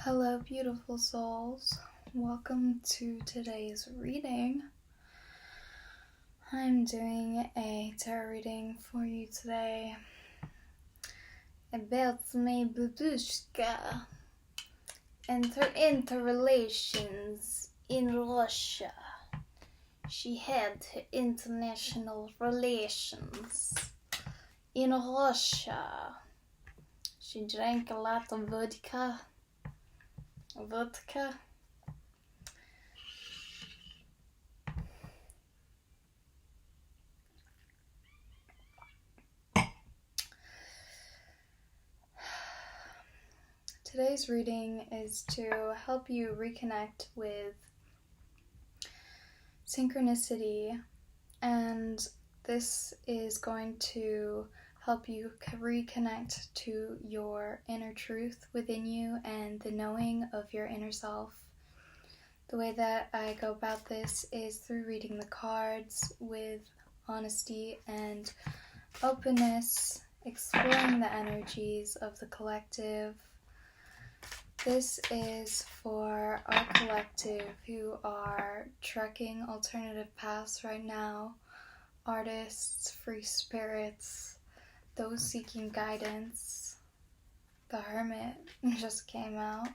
Hello, beautiful souls. Welcome to today's reading. I'm doing a tarot reading for you today about my babushka and her interrelations in Russia. She had her international relations in Russia. She drank a lot of vodka. Today's reading is to help you reconnect with synchronicity, and this is going to help you reconnect to your inner truth within you and the knowing of your inner self. The way that I go about this is through reading the cards with honesty and openness, exploring the energies of the collective. This is for our collective who are trekking alternative paths right now, artists, free spirits, those seeking guidance. The Hermit just came out.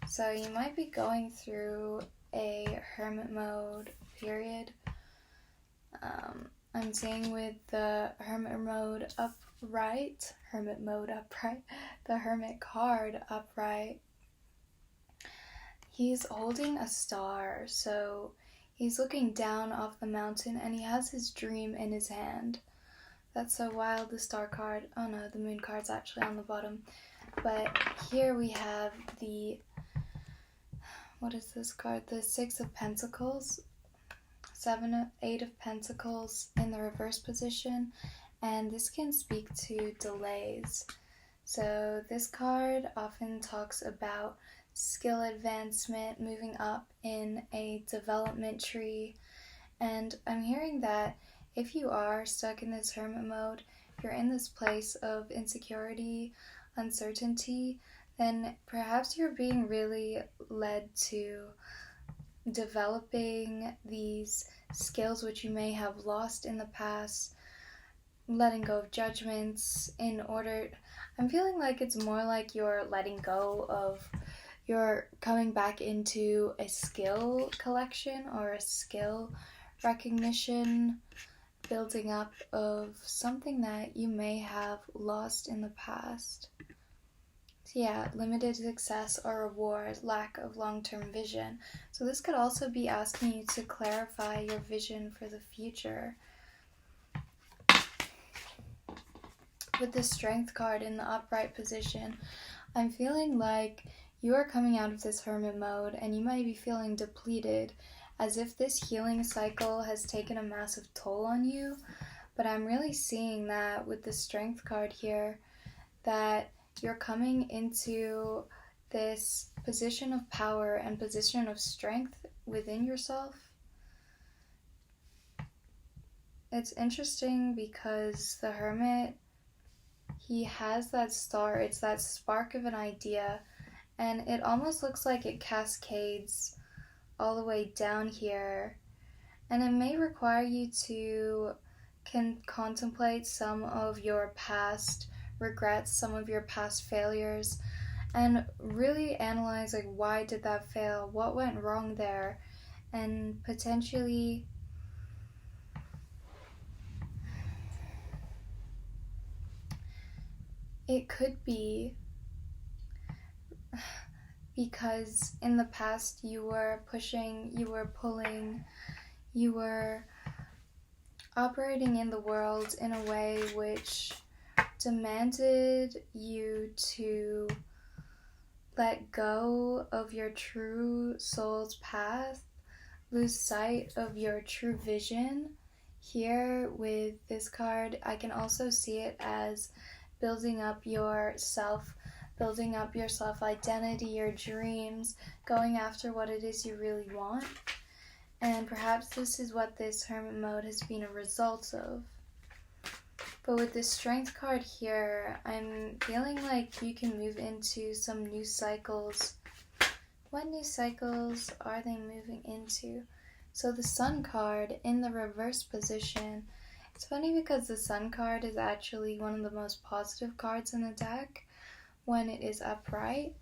So you might be going through a hermit mode period. I'm seeing with the hermit mode upright, the hermit card upright. He's holding a star, so he's looking down off the mountain and he has his dream in his hand. That's so wild, the star card. Oh no, the moon card's actually on the bottom. But here we have what is this card? The Six of Pentacles, Eight of Pentacles in the reverse position, and this can speak to delays. So this card often talks about skill advancement, moving up in a development tree, and I'm hearing that if you are stuck in this hermit mode, you're in this place of insecurity, uncertainty, then perhaps you're being really led to developing these skills which you may have lost in the past, letting go of judgments I'm feeling like it's more like you're letting go of, you're coming back into a skill collection or a skill recognition, building up of something that you may have lost in the past. Yeah, limited success or reward, lack of long-term vision. So this could also be asking you to clarify your vision for the future. With the Strength card in the upright position, I'm feeling like you are coming out of this hermit mode and you might be feeling depleted, as if this healing cycle has taken a massive toll on you. But I'm really seeing that with the Strength card here, that you're coming into this position of power and position of strength within yourself. It's interesting because the Hermit, he has that star, it's that spark of an idea, and it almost looks like it cascades all the way down here. And it may require you to contemplate some of your past regrets, some of your past failures, and really analyze, like, why did that fail? What went wrong there? And potentially it could be because in the past you were pushing, you were pulling, you were operating in the world in a way which demanded you to let go of your true soul's path, lose sight of your true vision. Here with this card, I can also see it as building up your self-identity, your dreams, going after what it is you really want. And perhaps this is what this hermit mode has been a result of. But with this Strength card here, I'm feeling like you can move into some new cycles. What new cycles are they moving into? So the Sun card in the reverse position. It's funny because the Sun card is actually one of the most positive cards in the deck when it is upright,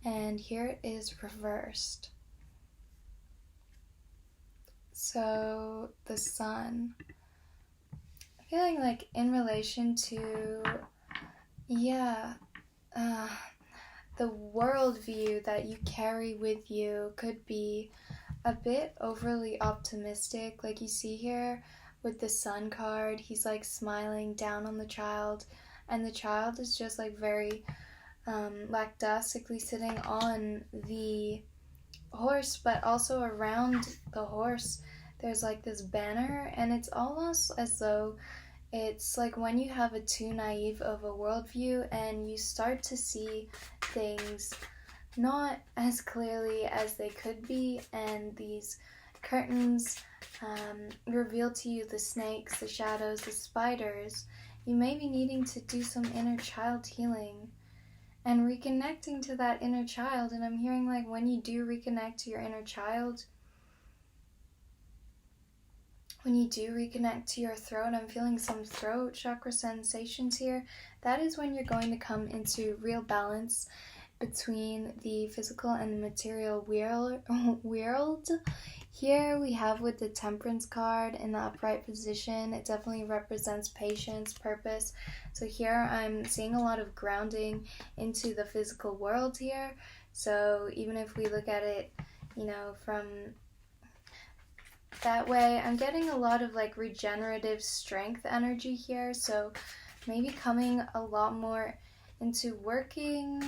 and here it is reversed. So the Sun, feeling like in relation to, the worldview that you carry with you could be a bit overly optimistic. Like you see here with the Sun card, he's like smiling down on the child, and the child is just like very lackadaisically sitting on the horse, but also around the horse there's like this banner, and it's almost as though it's like when you have a too naive of a worldview and you start to see things not as clearly as they could be, and these curtains reveal to you the snakes, the shadows, the spiders. You may be needing to do some inner child healing and reconnecting to that inner child. And I'm hearing like when you do reconnect to your inner child, when you do reconnect to your throat, I'm feeling some throat chakra sensations here. That is when you're going to come into real balance between the physical and the material world. Here we have with the Temperance card in the upright position, it definitely represents patience, purpose. So here I'm seeing a lot of grounding into the physical world here. So even if we look at it, from that way, I'm getting a lot of like regenerative strength energy here. So maybe coming a lot more into working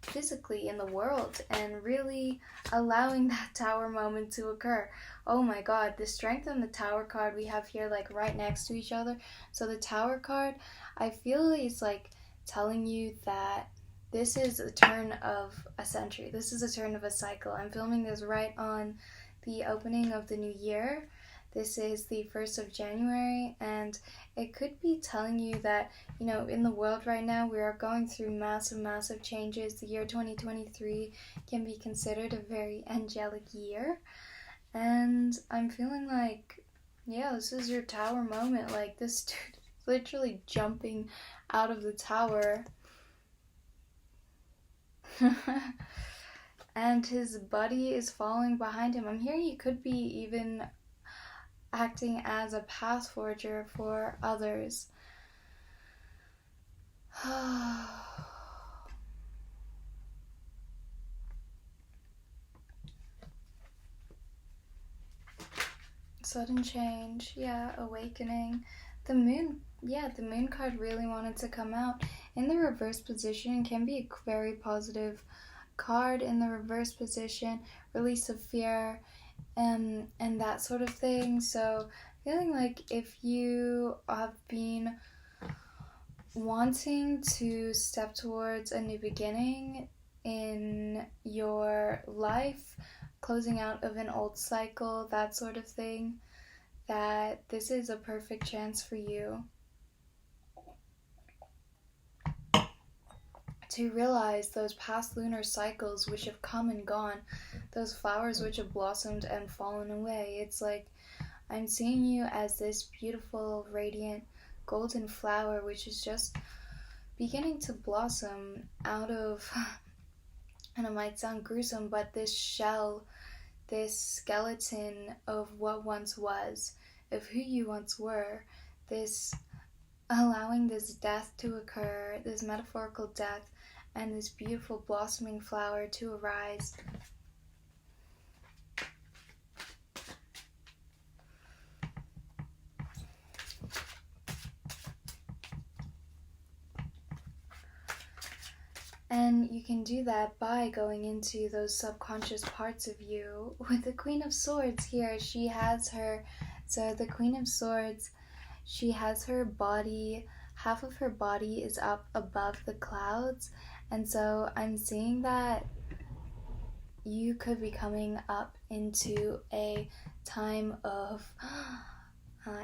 physically in the world and really allowing that Tower moment to occur. Oh my god, the Strength and the Tower card we have here like right next to each other. So the Tower card, I feel is like telling you that this is a turn of a century. This is a turn of a cycle. I'm filming this right on the opening of the new year. This is the 1st of January, and it could be telling you that, in the world right now, we are going through massive changes. The year 2023 can be considered a very angelic year, and I'm feeling like, this is your Tower moment. Like, this dude is literally jumping out of the tower. And his buddy is following behind him. I'm hearing he could be even acting as a path forger for others. Sudden change, awakening. The moon card really wanted to come out. In the reverse position can be a very positive card in the reverse position, release of fear, and that sort of thing. So feeling like if you have been wanting to step towards a new beginning in your life, closing out of an old cycle, that sort of thing, that this is a perfect chance for you to realize those past lunar cycles which have come and gone, those flowers which have blossomed and fallen away. It's like I'm seeing you as this beautiful, radiant, golden flower which is just beginning to blossom out of, and it might sound gruesome, but this shell, this skeleton of what once was, of who you once were, this allowing this death to occur, this metaphorical death, and this beautiful blossoming flower to arise. And you can do that by going into those subconscious parts of you. With the Queen of Swords here, the Queen of Swords, she has her body, half of her body is up above the clouds. And so I'm seeing that you could be coming up into a time of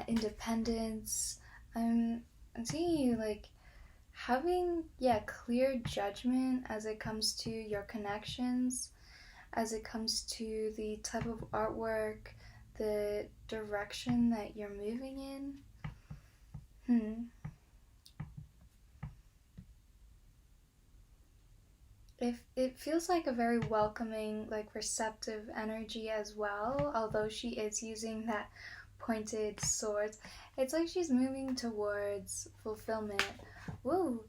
independence. I'm I'm seeing you like having, clear judgment as it comes to your connections, as it comes to the type of artwork, the direction that you're moving in. It feels like a very welcoming, like receptive energy as well, although she is using that pointed sword. It's like she's moving towards fulfillment. Woo!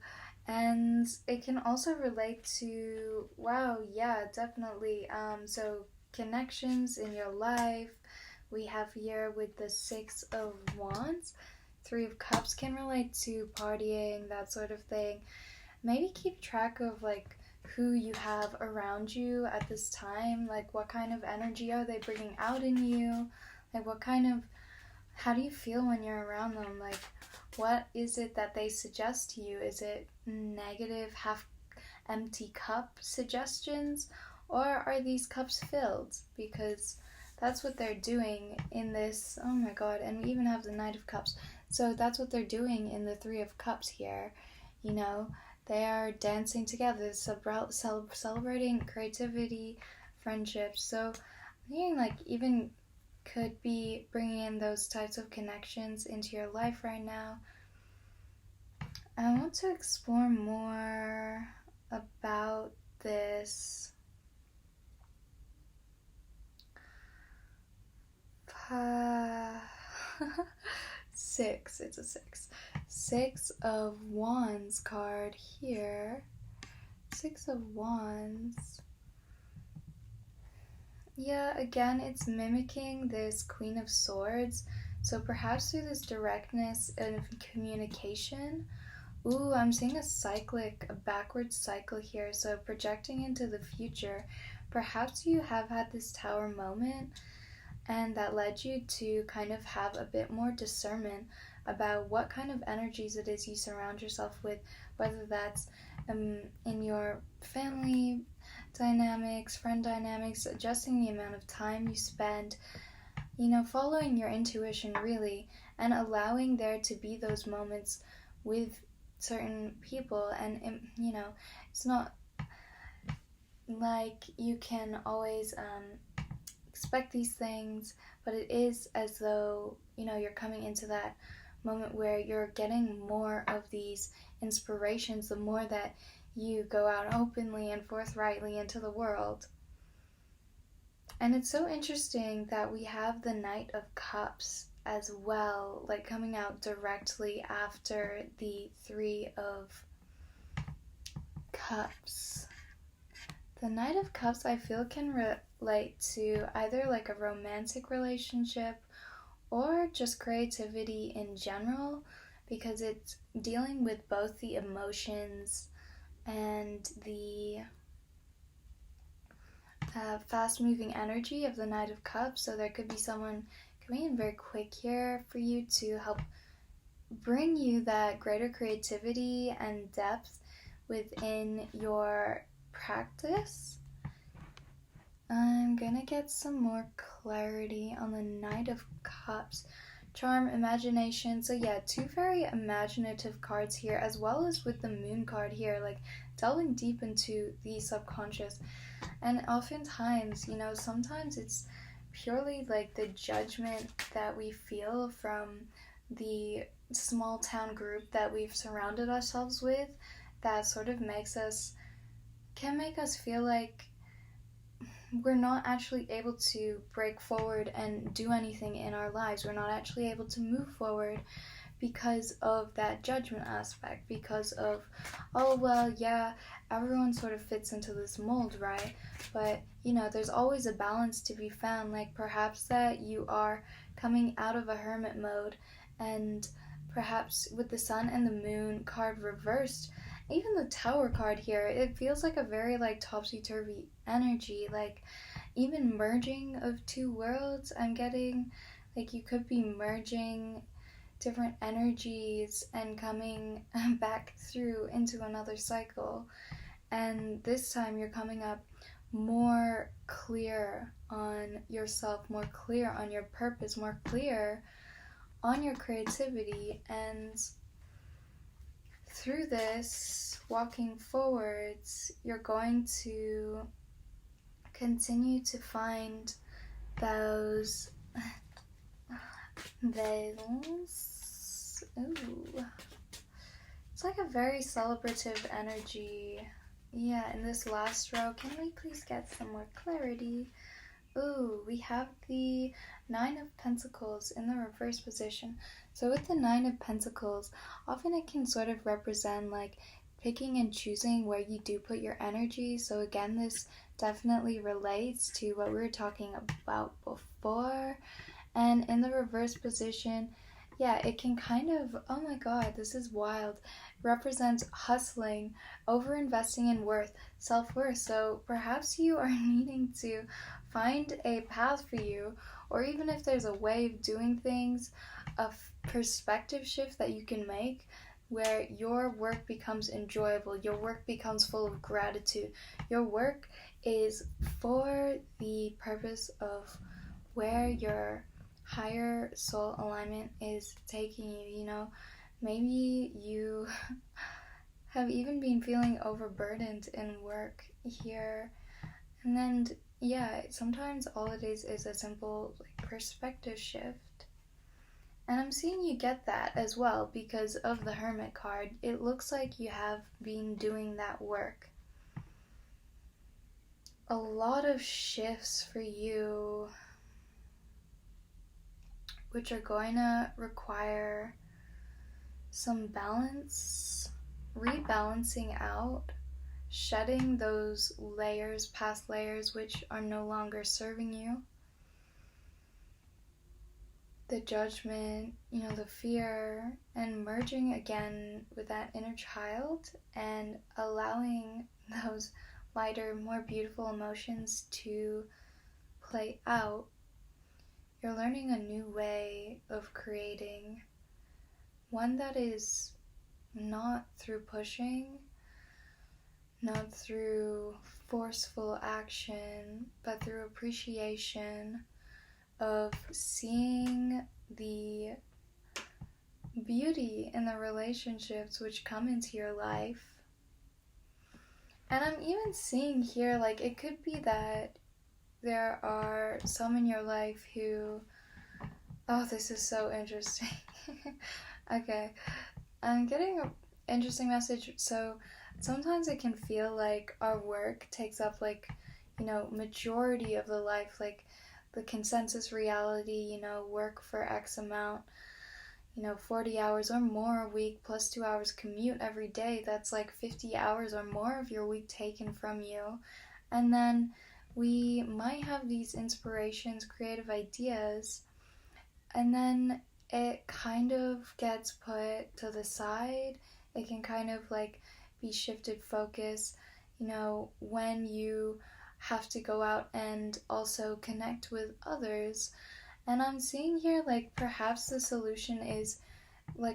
And it can also relate to, wow, yeah, definitely. So connections in your life. We have here with the Six of Wands. Three of Cups can relate to partying, that sort of thing. Maybe keep track of like who you have around you at this time, like what kind of energy are they bringing out in you, like how do you feel when you're around them, like what is it that they suggest to you? Is it negative, half empty cup suggestions, or are these cups filled? Because that's what they're doing in this. Oh my god, and we even have the Knight of Cups. So that's what they're doing in the Three of Cups here. You know, they are dancing together, celebrating creativity, friendship. So I'm thinking like even could be bringing in those types of connections into your life right now. I want to explore more about this. Six, it's a six. Six of Wands card here. Six of Wands. Yeah, again, it's mimicking this Queen of Swords. So perhaps through this directness of communication. Ooh, I'm seeing a backwards cycle here. So projecting into the future. Perhaps you have had this tower moment and that led you to kind of have a bit more discernment about what kind of energies it is you surround yourself with, whether that's in your family dynamics, friend dynamics, adjusting the amount of time you spend, following your intuition really, and allowing there to be those moments with certain people. And it's not like you can always expect these things, but it is as though you're coming into that moment where you're getting more of these inspirations the more that you go out openly and forthrightly into the world. And it's so interesting that we have the Knight of Cups as well, like coming out directly after the Three of Cups. The Knight of Cups, I feel, can relate to either like a romantic relationship or just creativity in general, because it's dealing with both the emotions and the fast-moving energy of the Knight of Cups. So there could be someone coming in very quick here for you to help bring you that greater creativity and depth within your practice. I'm gonna get some more clarity on the Knight of Cups. Charm, imagination. So yeah, two very imaginative cards here, as well as with the Moon card here, like delving deep into the subconscious. And oftentimes, sometimes it's purely like the judgment that we feel from the small town group that we've surrounded ourselves with that sort of can make us feel like we're not actually able to break forward and do anything in our lives. We're not actually able to move forward because of that judgment aspect, because of, oh, well, yeah, everyone sort of fits into this mold, right? But, there's always a balance to be found, like perhaps that you are coming out of a hermit mode, and perhaps with the Sun and the Moon card reversed, even the Tower card here, it feels like a very like topsy-turvy energy, like even merging of two worlds. I'm getting like you could be merging different energies and coming back through into another cycle, and this time you're coming up more clear on yourself, more clear on your purpose, more clear on your creativity. And through this, walking forwards, you're going to continue to find those ooh, it's like a very celebrative energy. Yeah, in this last row, can we please get some more clarity? Ooh, we have the Nine of Pentacles in the reverse position. So with the Nine of Pentacles, often it can sort of represent like picking and choosing where you do put your energy. So again, this definitely relates to what we were talking about before. And in the reverse position, yeah, it can kind of, oh my god, this is wild, represents hustling, over investing in self-worth. So perhaps you are needing to find a path for you, or even if there's a way of doing things, a perspective shift that you can make where your work becomes enjoyable, your work becomes full of gratitude. Your work is for the purpose of where your higher soul alignment is taking you, maybe you have even been feeling overburdened in work here. And then, yeah, sometimes all it is a simple perspective shift. And I'm seeing you get that as well because of the Hermit card. It looks like you have been doing that work. A lot of shifts for you, which are going to require some balance, rebalancing out, shedding those layers, past layers, which are no longer serving you. The judgment, the fear, and merging again with that inner child and allowing those lighter, more beautiful emotions to play out. You're learning a new way of creating, one that is not through pushing, not through forceful action, but through appreciation of seeing the beauty in the relationships which come into your life. And I'm even seeing here, it could be that there are some in your life who, oh, this is so interesting. Okay, I'm getting an interesting message. So sometimes it can feel like our work takes up majority of the life, the consensus reality, work for X amount, 40 hours or more a week plus 2 hours commute every day. That's 50 hours or more of your week taken from you. And then we might have these inspirations, creative ideas, and then it kind of gets put to the side. It can kind of be shifted focus, when you have to go out and also connect with others. And I'm seeing here perhaps the solution is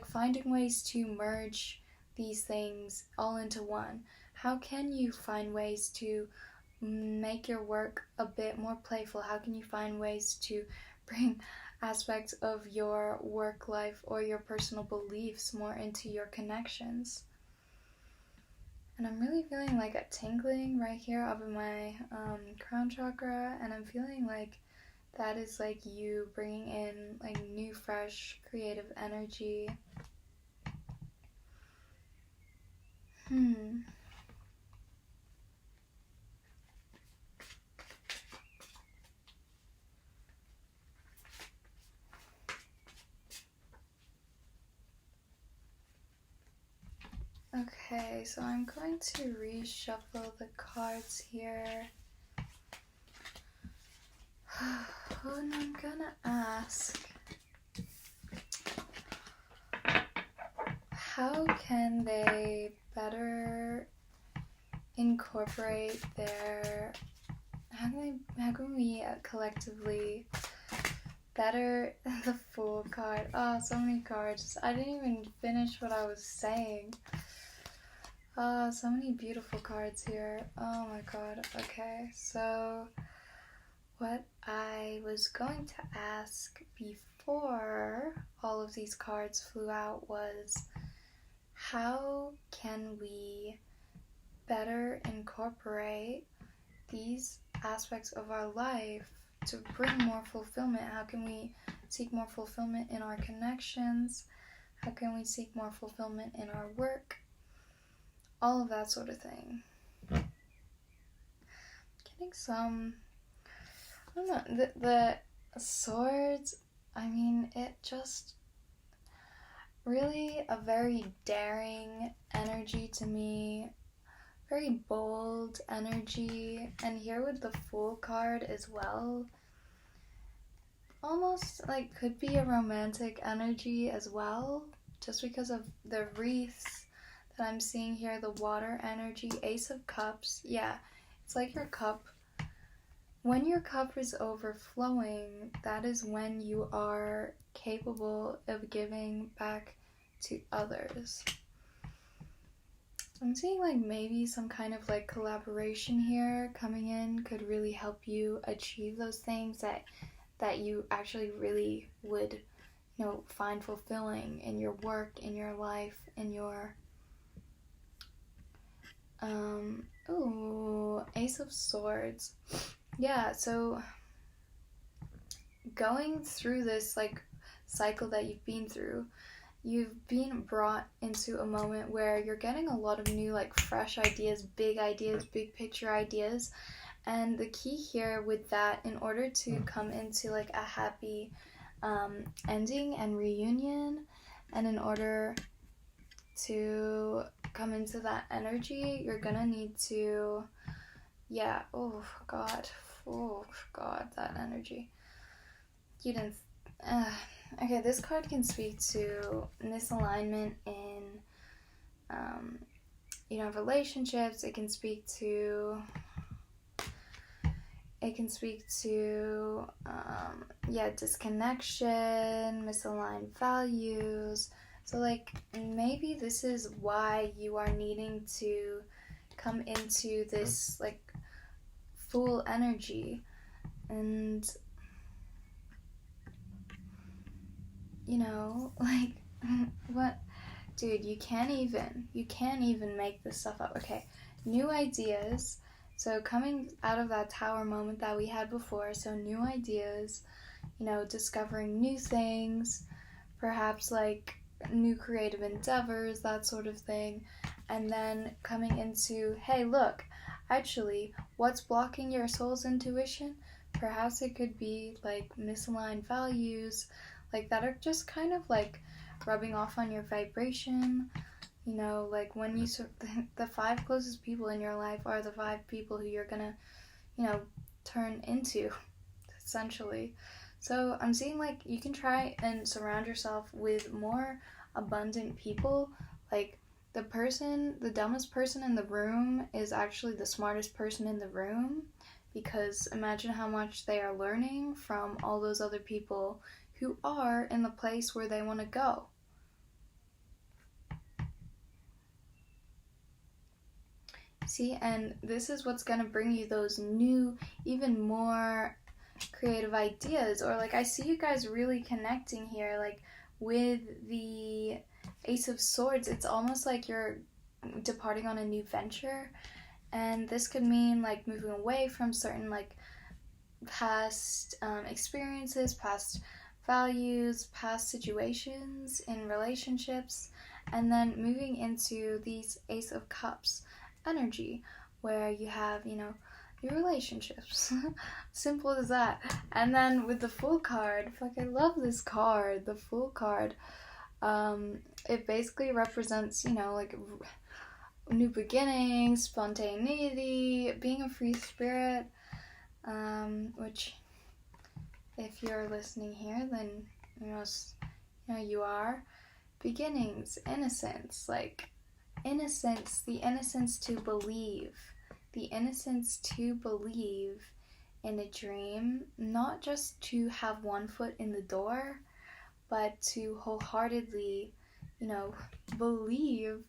finding ways to merge these things all into one. How can you find ways to make your work a bit more playful? How can you find ways to bring aspects of your work life or your personal beliefs more into your connections? And I'm really feeling a tingling right here up in my crown chakra, and I'm feeling that is you bringing in new, fresh, creative energy. Okay, so I'm going to reshuffle the cards here. And I'm gonna ask, how can they better incorporate how can we collectively better the Fool card? Oh, so many cards. I didn't even finish what I was saying. Oh, so many beautiful cards here. Oh my god. Okay, so what I was going to ask before all of these cards flew out was, how can we better incorporate these aspects of our life to bring more fulfillment? How can we seek more fulfillment in our connections? How can we seek more fulfillment in our work? All of that sort of thing. Getting some, I don't know, the swords, I mean, it just really a very daring energy to me, very bold energy, and here with the Fool card as well, almost like could be a romantic energy as well, just because of the wreaths that I'm seeing here, the water energy, Ace of Cups. Yeah, it's like your cup. When your cup is overflowing, that is when you are capable of giving back to others. I'm seeing like maybe some kind of like collaboration here coming in could really help you achieve those things that you actually really would, find fulfilling in your work, in your life, in your Ace of Swords. Yeah, so going through this like cycle that you've been through, you've been brought into a moment where you're getting a lot of new like fresh ideas, big picture ideas. And the key here with that, in order to come into like a happy ending and reunion, and in order to come into that energy, you're gonna need to, oh god, that energy. You didn't, okay, this card can speak to misalignment in, relationships. It can speak to, disconnection, misaligned values. So like maybe this is why you are needing to come into this like Fool energy, and like what, dude, you can't even make this stuff up. Okay, new ideas. So coming out of that tower moment that we had before, so new ideas, discovering new things, perhaps like new creative endeavors, that sort of thing. And then coming into, hey, look, actually, what's blocking your soul's intuition? Perhaps it could be like misaligned values, like that are just kind of like rubbing off on your vibration. Like when you the 5 closest people in your life are the 5 people who you're gonna, turn into, essentially. So I'm seeing like you can try and surround yourself with more abundant people. Like the dumbest person in the room is actually the smartest person in the room, because imagine how much they are learning from all those other people who are in the place where they want to go. See, and this is what's going to bring you those new, even more creative ideas. Or like I see you guys really connecting here, like with the Ace of Swords. It's almost like you're departing on a new venture, and this could mean like moving away from certain like past experiences, past values, past situations in relationships, and then moving into these Ace of Cups energy, where you have, your relationships. Simple as that. And then with the Fool card, I love this card, the Fool card. It basically represents, like new beginnings, spontaneity, being a free spirit, which if you're listening here, then you are. Beginnings, innocence, like innocence, the innocence to believe in a dream, not just to have one foot in the door, but to wholeheartedly, believe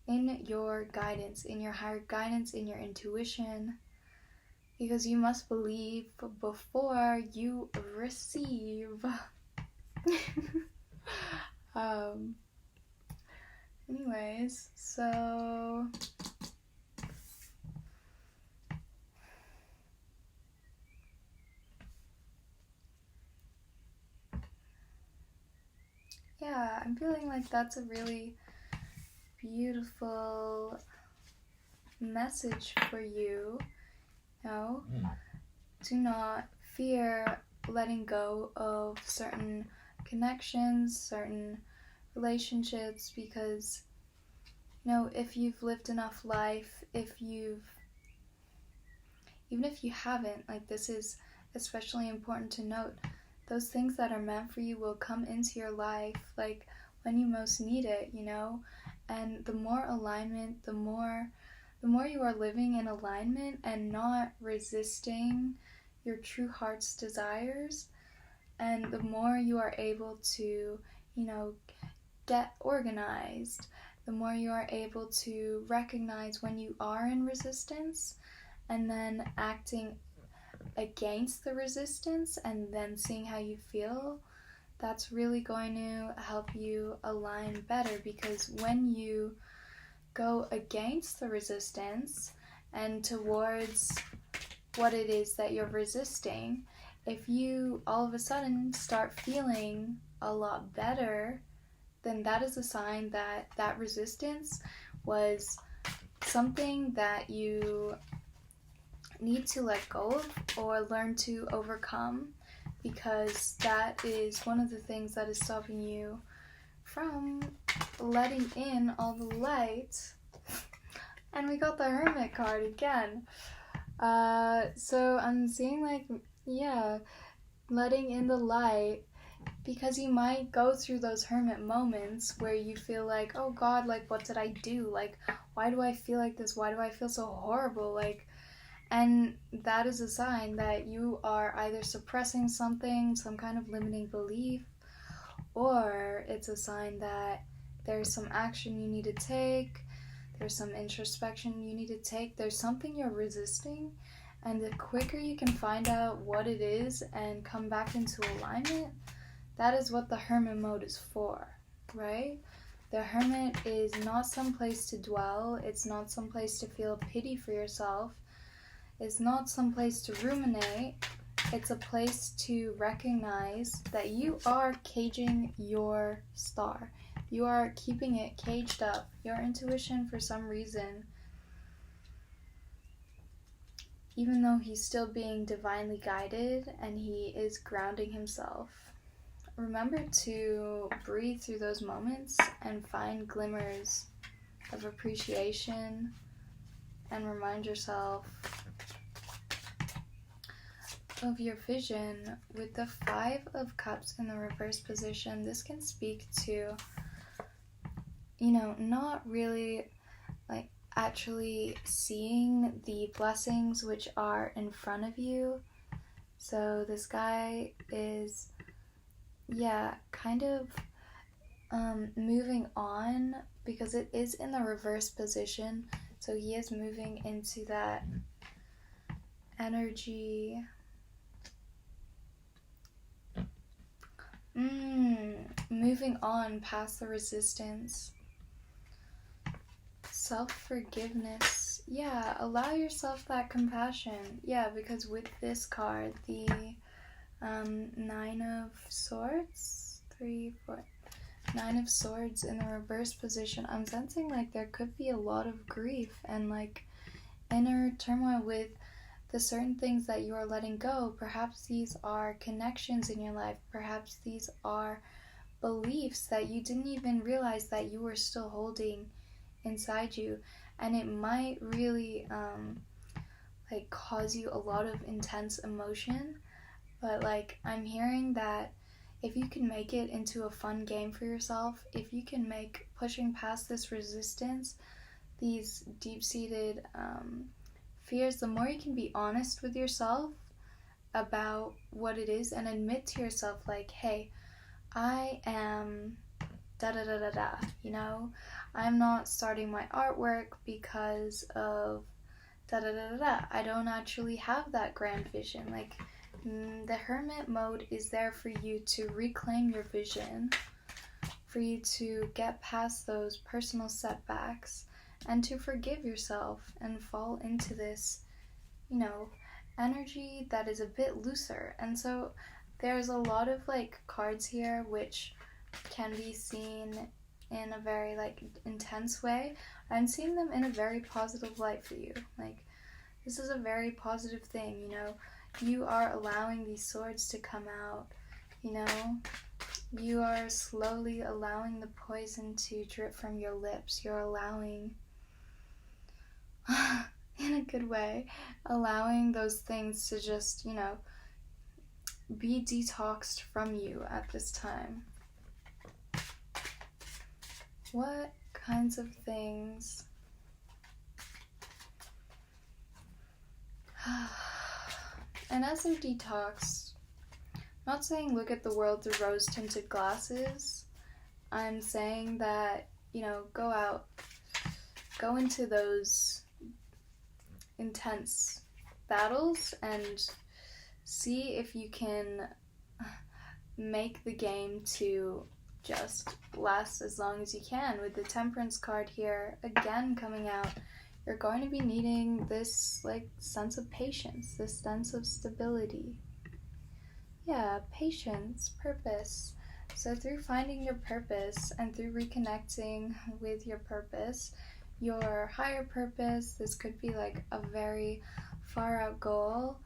in your guidance, in your higher guidance, in your intuition, because you must believe before you receive. Anyways, so yeah, I'm feeling like that's a really beautiful message for you. No, do not fear letting go of certain connections, certain relationships, because if you've lived enough life, even if you haven't, like, this is especially important to note, those things that are meant for you will come into your life, like, when you most need it, and the more alignment, the more you are living in alignment and not resisting your true heart's desires, and the more you are able to, get organized, the more you are able to recognize when you are in resistance and then acting against the resistance and then seeing how you feel, that's really going to help you align better, because when you go against the resistance and towards what it is that you're resisting, if you all of a sudden start feeling a lot better, then that is a sign that that resistance was something that you need to let go of or learn to overcome, because that is one of the things that is stopping you from letting in all the light. And we got the Hermit card again. So I'm seeing, like, letting in the light, because you might go through those hermit moments where you feel like, oh God, like, what did I do? Like, why do I feel like this? Why do I feel so horrible? Like, and that is a sign that you are either suppressing something, some kind of limiting belief, or it's a sign that there's some action you need to take, there's some introspection you need to take, there's something you're resisting, and the quicker you can find out what it is and come back into alignment, that is what the hermit mode is for, right? The hermit is not some place to dwell, it's not some place to feel pity for yourself, it's not some place to ruminate, it's a place to recognize that you are caging your star. You are keeping it caged up. Your intuition, for some reason, even though he's still being divinely guided and he is grounding himself, remember to breathe through those moments and find glimmers of appreciation and remind yourself of your vision. With the 5 of Cups in the reverse position, this can speak to, not really, like, actually seeing the blessings which are in front of you. So this guy is, kind of moving on, because it is in the reverse position, so he is moving into that energy. Moving on past the resistance. Self-forgiveness. Yeah, allow yourself that compassion. Yeah, because with this card, the 9 of Swords, 3, 4, 9 of Swords in the reverse position, I'm sensing like there could be a lot of grief and like inner turmoil with the certain things that you are letting go. Perhaps these are connections in your life. Perhaps these are beliefs that you didn't even realize that you were still holding inside you, and it might really cause you a lot of intense emotion. But like, I'm hearing that if you can make it into a fun game for yourself, if you can make pushing past this resistance, these deep-seated fears, the more you can be honest with yourself about what it is and admit to yourself, like, hey, I am da-da-da-da-da, I'm not starting my artwork because of da-da-da-da-da. I don't actually have that grand vision. Like, the hermit mode is there for you to reclaim your vision for you to get past those personal setbacks and to forgive yourself and fall into this, energy that is a bit looser. And so there's a lot of cards here which can be seen in a very intense way. I'm seeing them in a very positive light for you. This is a very positive thing, You are allowing these swords to come out, You are slowly allowing the poison to drip from your lips. You're allowing, in a good way, allowing those things to just, be detoxed from you at this time. What kinds of things? And as I'm detoxed, I'm not saying look at the world through rose-tinted glasses. I'm saying that, go out, go into those intense battles and see if you can make the game to just last as long as you can. With the Temperance card here again coming out, you're going to be needing this sense of patience, this sense of stability. Yeah, patience, purpose. So through finding your purpose and through reconnecting with your purpose, your higher purpose, this could be a very far out goal,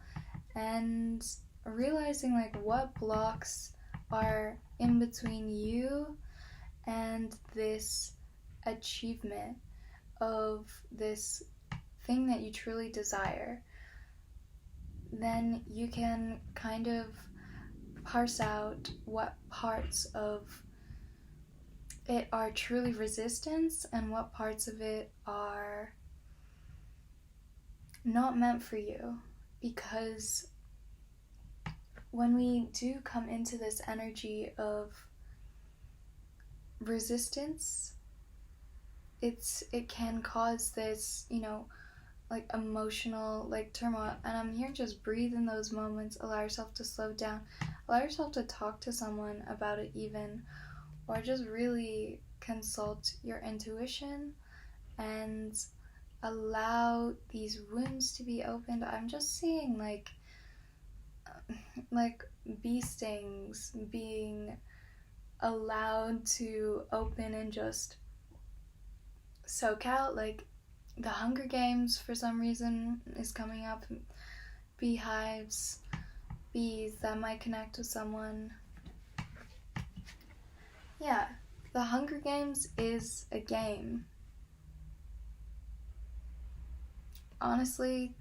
and realizing what blocks are in between you and this achievement of this thing that you truly desire. Then you can kind of parse out what parts of it are truly resistance and what parts of it are not meant for you. Because when we do come into this energy of resistance, it can cause this, emotional turmoil. And I'm here, just breathe in those moments, allow yourself to slow down, allow yourself to talk to someone about it even, or just really consult your intuition and allow these wounds to be opened. I'm just seeing bee stings being allowed to open and just soak out. The Hunger Games for some reason is coming up. Beehives, bees that might connect with someone. Yeah, the Hunger Games is a game. Honestly,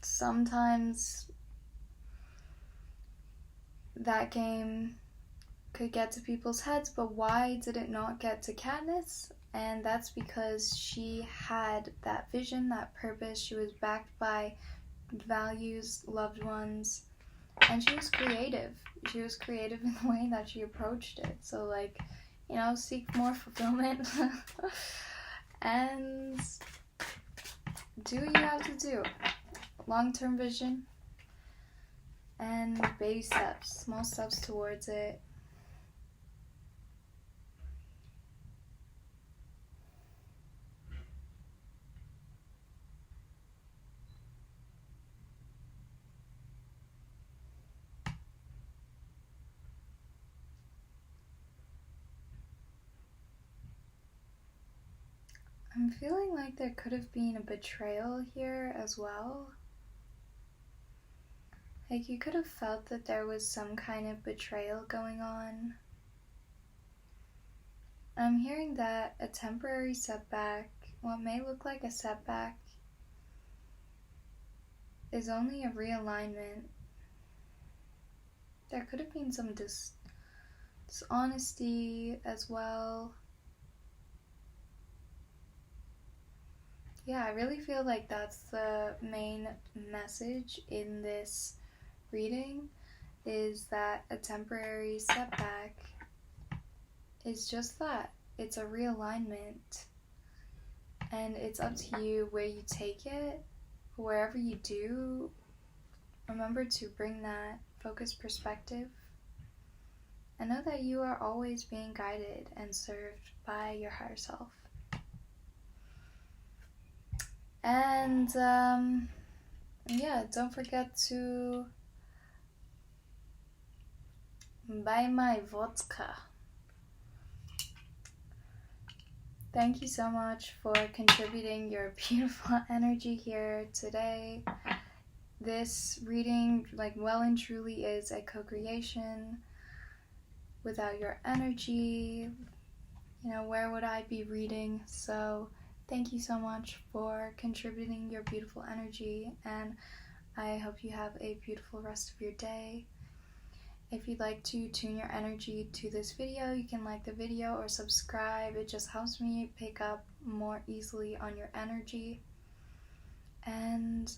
sometimes that game could get to people's heads, but why did it not get to Katniss? And that's because she had that vision, that purpose. She was backed by values, loved ones, and she was creative. She was creative in the way that she approached it. So seek more fulfillment and do what you have to do. Long-term vision and baby steps, small steps towards it. I'm feeling like there could have been a betrayal here as well. You could have felt that there was some kind of betrayal going on. I'm hearing that a temporary setback, what may look like a setback, is only a realignment. There could have been some dishonesty as well. Yeah, I really feel like that's the main message in this reading, is that a temporary setback is just that. It's a realignment. And it's up to you where you take it. Wherever you do, remember to bring that focused perspective and know that you are always being guided and served by your higher self. And don't forget to buy my vodka. Thank you so much for contributing your beautiful energy here today. This reading, well and truly is a co-creation. Without your energy, where would I be reading? So thank you so much for contributing your beautiful energy, and I hope you have a beautiful rest of your day. If you'd like to tune your energy to this video, you can like the video or subscribe. It just helps me pick up more easily on your energy. And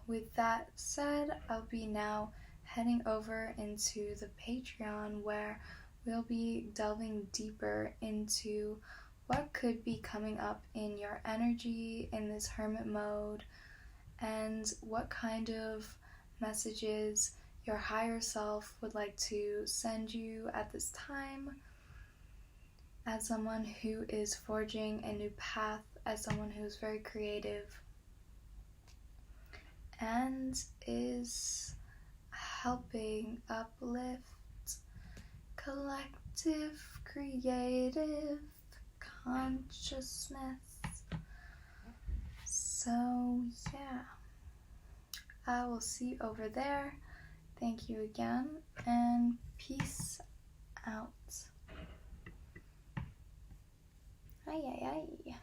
with that said, I'll be now heading over into the Patreon, where we'll be delving deeper into what could be coming up in your energy in this hermit mode, and what kind of messages your higher self would like to send you at this time, as someone who is forging a new path, as someone who is very creative and is helping uplift collective creative consciousness. So yeah, I will see you over there. Thank you again, and peace out. Ay, ay, ay.